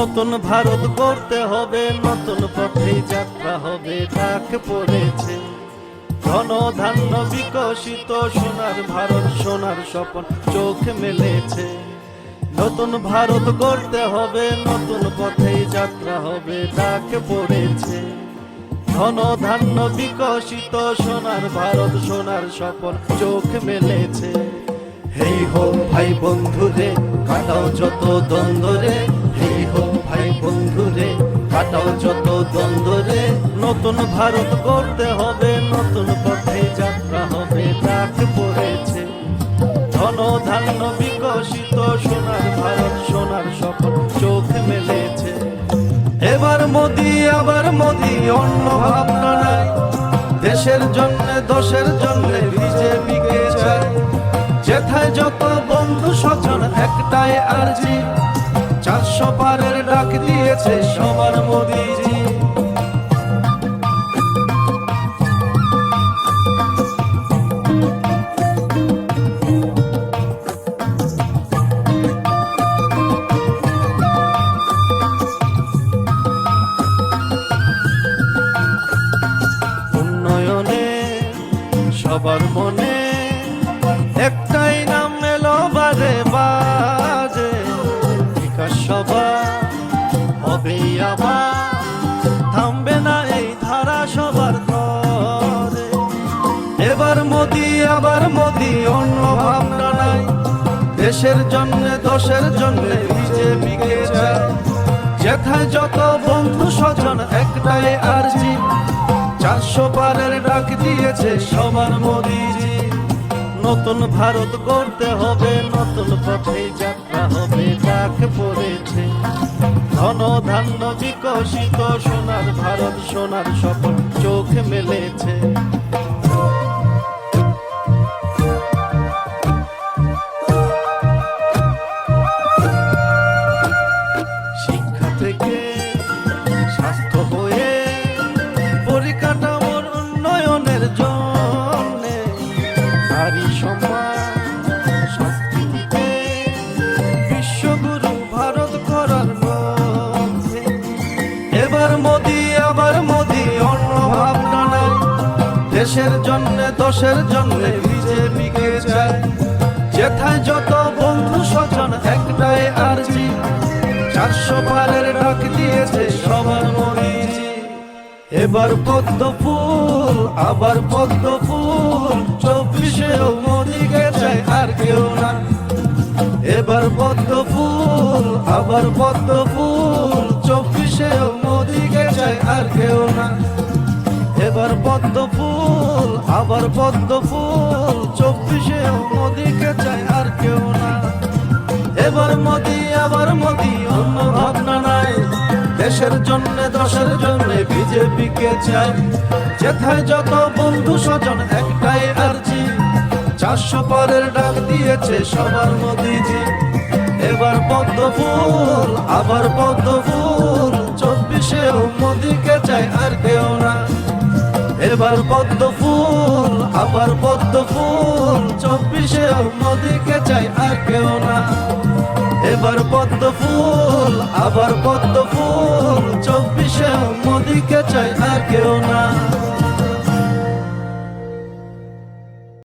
নতুন ভারত গড়তে হবে, নতুন পথে যাত্রা হবে, ডাক পড়েছে। ধন ধান্য বিকশিত সোনার ভারত, সোনার স্বপ্ন চোখ মেলেছে। নতুন ভারত গড়তে হবে, নতুন পথে যাত্রা হবে, ডাক পড়েছে। ধন ধান্য বিকশিত সোনার ভারত, সোনার স্বপ্ন চোখ মেলেছে। হেই হো ভাই বন্ধুরে, কাটাও যত দ্বন্দ্ব রে। হেই হো ভাই বন্ধুরে, কাটাও যত দ্বন্দ্ব রে। নতুন ভারত গড়তে হবে, নতুন পথে যাত্রা হবে, ডাক পড়েছে। ধন ধান্য বিকশিত সোনার ভারত, সোনার স্বপ্ন চোখ মেলেছে। এবার মোদি আবার মোদি, অন্য ভাবনা নাই। দেশের জন্য দশের জন্য বিজেপিকে চাই। যেথায় যত বন্ধু স্বজন একটাই আরজি, 400 পারের ডাক দিয়েছে সবার মোদিজি। উন্নয়নে সবার মনে একটাই নাম এলো বাজে বাজে। বিকাশ সভা হবে আবার, থামবে না এই ধারা সবার ঘরে। এবার মোদি আবার মোদি, অন্য ভাবনা নাই। দেশের জন্য দশের জন্য বিজেপিকে চাই। যেথায় যত বন্ধু স্বজন একটাই আরজি, 400 পারের ডাক দিয়েছে সবার মোদিজি। নতুন ভারত গড়তে হবে, নতুন পথে যাত্রা হবে, ডাক পড়েছে। ধন ধান্য বিকশিত সোনার ভারত, সোনার স্বপ্ন চোখ মেলেছে। শিক্ষা থেকে স্বাস্থ্য হয়ে পরিকাঠামোর উন্নয়নের জন্যে, নারী সমাজ সংস্কৃতিতে বিশ্বগুরু ভারত করার মধ্যে। এবার মোদি আবার মোদি, অন্য ভাবনা নাই। দেশের জন্য দশের জন্য বিজেপিকে চাই। যেথায় যত বন্ধু স্বজন একটাই আরজি, 400 পারের ডাক দিয়েছে সবার মোদিজি। এবার পদ্ম ফুল আবার পদ্ম ফুল, 24-এও মোদিকে চাই আর কেউ না। এবার পদ্ম ফুল আবার পদ্ম ফুল, 24-এও মোদিকে চাই আর কেউ না। এবার পদ্ম ফুল আবার পদ্ম ফুল, 24-এও মোদিকে চাই আর কেউ না। এবার মোদি আবার মোদি, অন্য ভাবনা নাই। দেশের জন্য দশের জন্য বিজেপিকে চাই। যেথায় যত বন্ধু স্বজন একটাই আরজি, 400 পারের ডাক দিয়েছে সবার মোদিজি। এবার পদ্ম ফুল আবার পদ্ম ফুল, 24-এও মোদিকে চাই আর কেউ না। এবার পদ্ম ফুল আবার পদ্ম ফুল, 24-এও মোদিকে চাই আর কেউ না। এবার পদ্ম ফুল আবার পদ্ম ফুল, 24-এও মোদিকে চাই আর কেউ না।